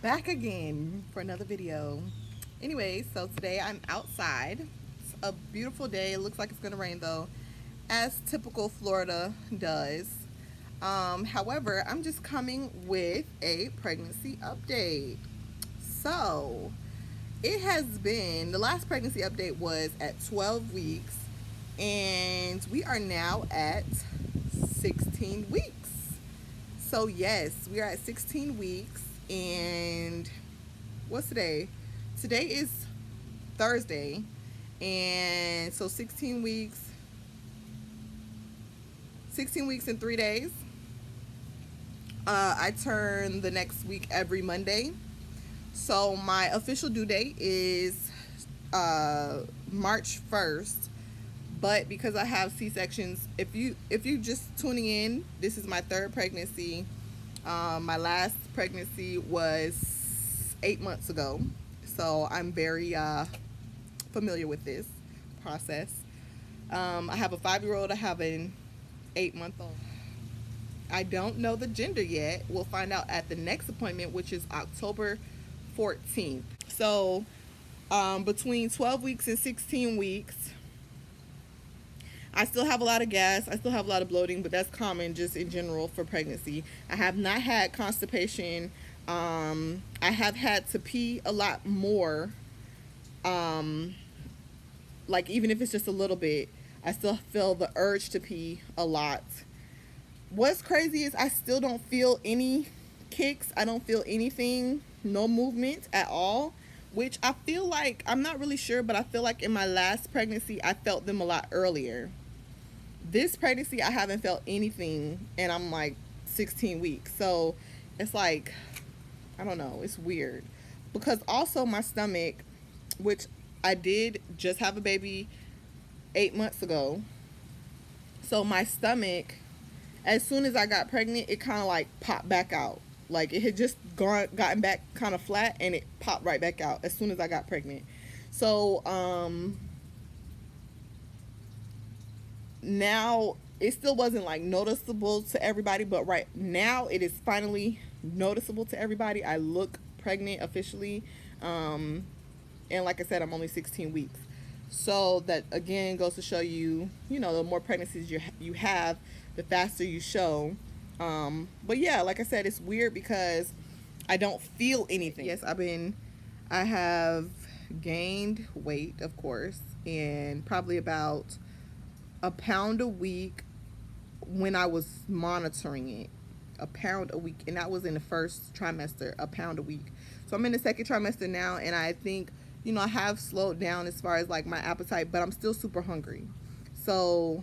Back again for another video. Anyway, so today I'm outside. It's a beautiful day. It looks like it's gonna rain though, as typical Florida does. However, I'm just coming with a pregnancy update. So it has been, the last pregnancy update was at 12 weeks, and we are now at 16 weeks. So yes, we are at 16 weeks, and what's today? Today is Thursday, and so 16 weeks and 3 days. I turn the next week every Monday. So my official due date is March 1st. But because I have C-sections, if you just tuning in, this is my third pregnancy. My last pregnancy was 8 months ago, so I'm very familiar with this process. I have a 5-year-old. I have an 8-month-old. I don't know the gender yet. We'll find out at the next appointment, which is October 14th. So between 12 weeks and 16 weeks, I still have a lot of gas. I still have a lot of bloating, but that's common just in general for pregnancy. I have not had constipation. I have had to pee a lot more. Um, like even if it's just a little bit, I still feel the urge to pee a lot. What's crazy is I still don't feel any kicks. I don't feel anything, no movement at all. Which I feel like, I'm not really sure, but I feel like in my last pregnancy, I felt them a lot earlier. This pregnancy, I haven't felt anything, and I'm like 16 weeks. So it's like, I don't know, it's weird. Because also my stomach, which I did just have a baby 8 months ago. So my stomach, as soon as I got pregnant, it kind of like popped back out. Like it had just gotten back kind of flat, and it popped right back out as soon as I got pregnant. So now it still wasn't like noticeable to everybody, but right now it is finally noticeable to everybody. I look pregnant officially. And like I said, I'm only 16 weeks. So that again goes to show you, the more pregnancies you have, the faster you show. But yeah, like I said, it's weird because I don't feel anything. Yes, I have gained weight, of course, and probably about a pound a week when I was monitoring it. A pound a week, and that was in the first trimester, a pound a week. So I'm in the second trimester now, and I think, I have slowed down as far as like my appetite, but I'm still super hungry. So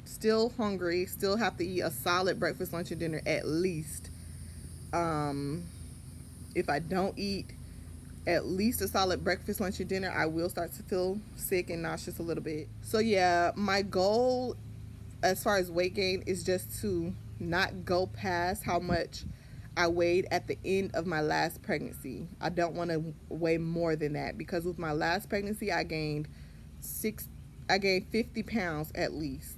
still hungry, still have to eat a solid breakfast, lunch, and dinner at least. Um, if I don't eat at least a solid breakfast, lunch, and dinner, I will start to feel sick and nauseous a little bit. So yeah, my goal as far as weight gain is just to not go past how much I weighed at the end of my last pregnancy. I don't want to weigh more than that, because with my last pregnancy I gained 50 pounds at least.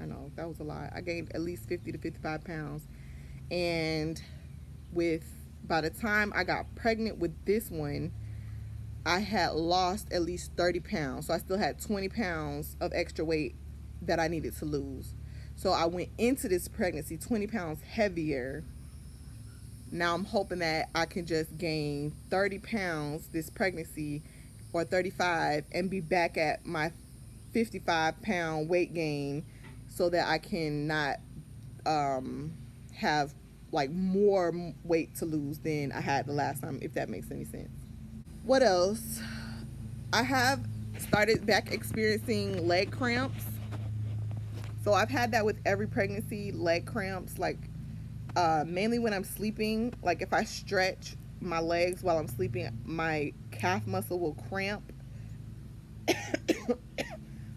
I know that was a lot. I gained at least 50 to 55 pounds. And with by the time I got pregnant with this one, I had lost at least 30 pounds. So I still had 20 pounds of extra weight that I needed to lose. So I went into this pregnancy 20 pounds heavier. Now I'm hoping that I can just gain 30 pounds this pregnancy, or 35, and be back at my 55-pound weight gain, so that I can not have like more weight to lose than I had the last time, if that makes any sense. What else? I have started back experiencing leg cramps. So I've had that with every pregnancy, leg cramps, like mainly when I'm sleeping. Like if I stretch my legs while I'm sleeping, my calf muscle will cramp.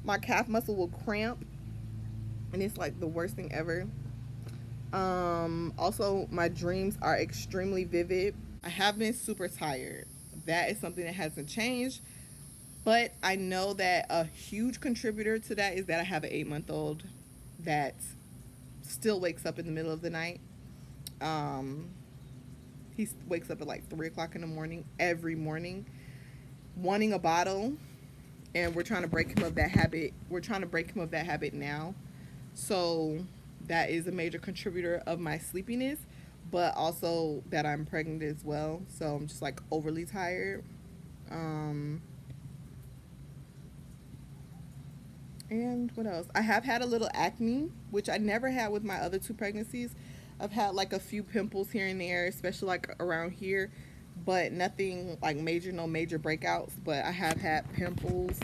My calf muscle will cramp, and it's like the worst thing ever. Also, my dreams are extremely vivid. I have been super tired. That is something that hasn't changed. But I know that a huge contributor to that is that I have an 8-month-old that still wakes up in the middle of the night. Um, He wakes up at like 3 o'clock in the morning every morning, wanting a bottle, and we're trying to break him of that habit. We're trying to break him of that habit now. So that is a major contributor of my sleepiness, but also that I'm pregnant as well. So I'm just like overly tired. Um, and what else? I have had a little acne, which I never had with my other two pregnancies. I've had like a few pimples here and there, especially like around here, but nothing like major, no major breakouts. But I have had pimples,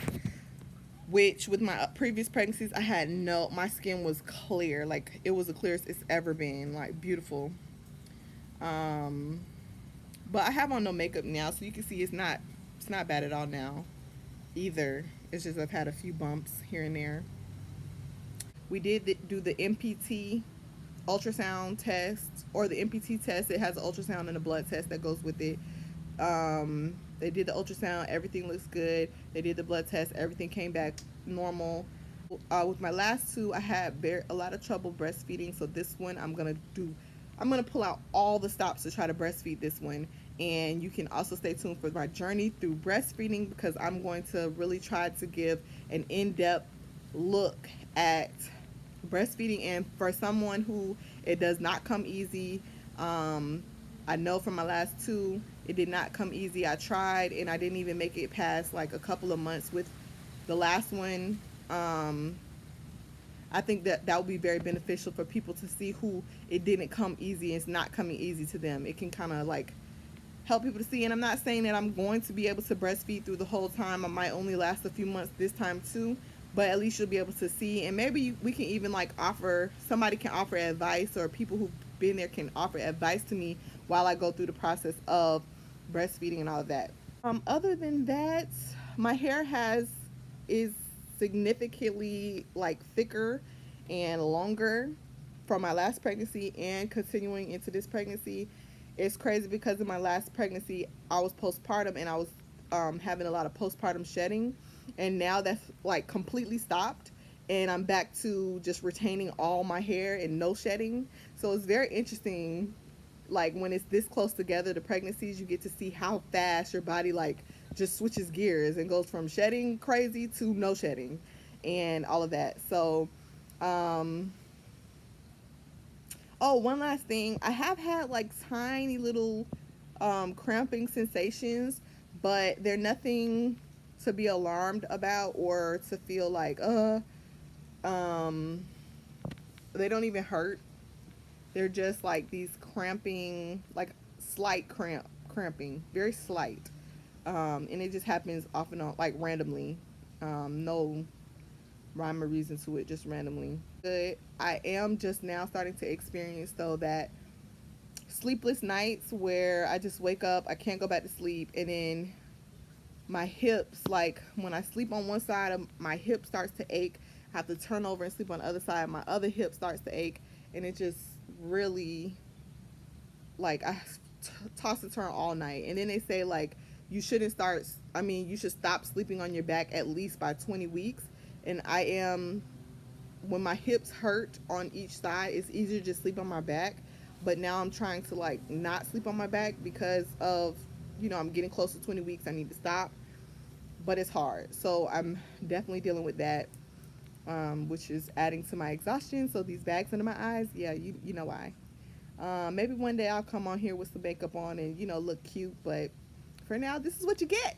which with my previous pregnancies, I had no, my skin was clear. Like it was the clearest it's ever been, like beautiful. Um, but I have on no makeup now, so you can see it's not bad at all now either. It's just I've had a few bumps here and there. We did do the MPT ultrasound test, or the MPT test. It has an ultrasound and a blood test that goes with it. They did the ultrasound, everything looks good. They did the blood test, everything came back normal. With my last two, I had a lot of trouble breastfeeding, so this one I'm gonna pull out all the stops to try to breastfeed this one. And you can also stay tuned for my journey through breastfeeding, because I'm going to really try to give an in-depth look at breastfeeding. And for someone who it does not come easy, I know from my last two, it did not come easy. I tried and I didn't even make it past like a couple of months with the last one. I think that would be very beneficial for people to see who it didn't come easy and it's not coming easy to them. It can kind of like help people to see. And I'm not saying that I'm going to be able to breastfeed through the whole time. I might only last a few months this time too, but at least you'll be able to see. And maybe we can even like somebody can offer advice, or people who've been there can offer advice to me while I go through the process of breastfeeding and all of that. Other than that, my hair is significantly like thicker and longer from my last pregnancy and continuing into this pregnancy. It's crazy because in my last pregnancy I was postpartum, and I was having a lot of postpartum shedding, and now that's like completely stopped, and I'm back to just retaining all my hair and no shedding. So it's very interesting, like when it's this close together, the pregnancies, you get to see how fast your body like just switches gears and goes from shedding crazy to no shedding and all of that. So oh, one last thing, I have had like tiny little cramping sensations, but they're nothing to be alarmed about or to feel like um they don't even hurt. They're just like these cramping, like slight cramping, very slight. And it just happens off and on, like randomly. No rhyme or reason to it, just randomly. But I am just now starting to experience though that sleepless nights where I just wake up, I can't go back to sleep, and then my hips, like when I sleep on one side of my hip starts to ache, I have to turn over and sleep on the other side, my other hip starts to ache, and it just really, like I toss and turn all night. And then they say like you shouldn't start, I mean you should stop sleeping on your back at least by 20 weeks. And I am, when my hips hurt on each side, it's easier to just sleep on my back. But now I'm trying to like not sleep on my back because of, I'm getting close to 20 weeks, I need to stop, but it's hard. So I'm definitely dealing with that, which is adding to my exhaustion. So these bags under my eyes, yeah, you know why. Maybe one day I'll come on here with some makeup on and look cute, but for now this is what you get.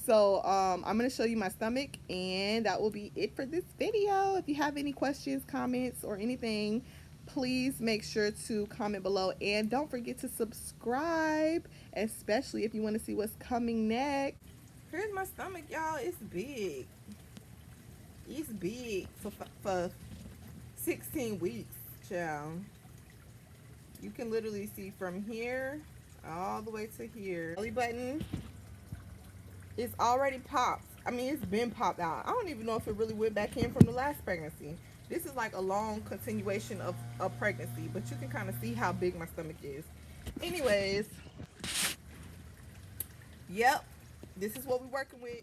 So I'm going to show you my stomach, and that will be it for this video. If you have any questions, comments, or anything, please make sure to comment below, and don't forget to subscribe, especially if you want to see what's coming next. Here's my stomach, y'all. It's big. It's big for 16 weeks, child. You can literally see from here all the way to here. Belly button. It's already popped. I mean, it's been popped out. I don't even know if it really went back in from the last pregnancy. This is like a long continuation of a pregnancy, but you can kind of see how big my stomach is. Anyways, yep, this is what we're working with.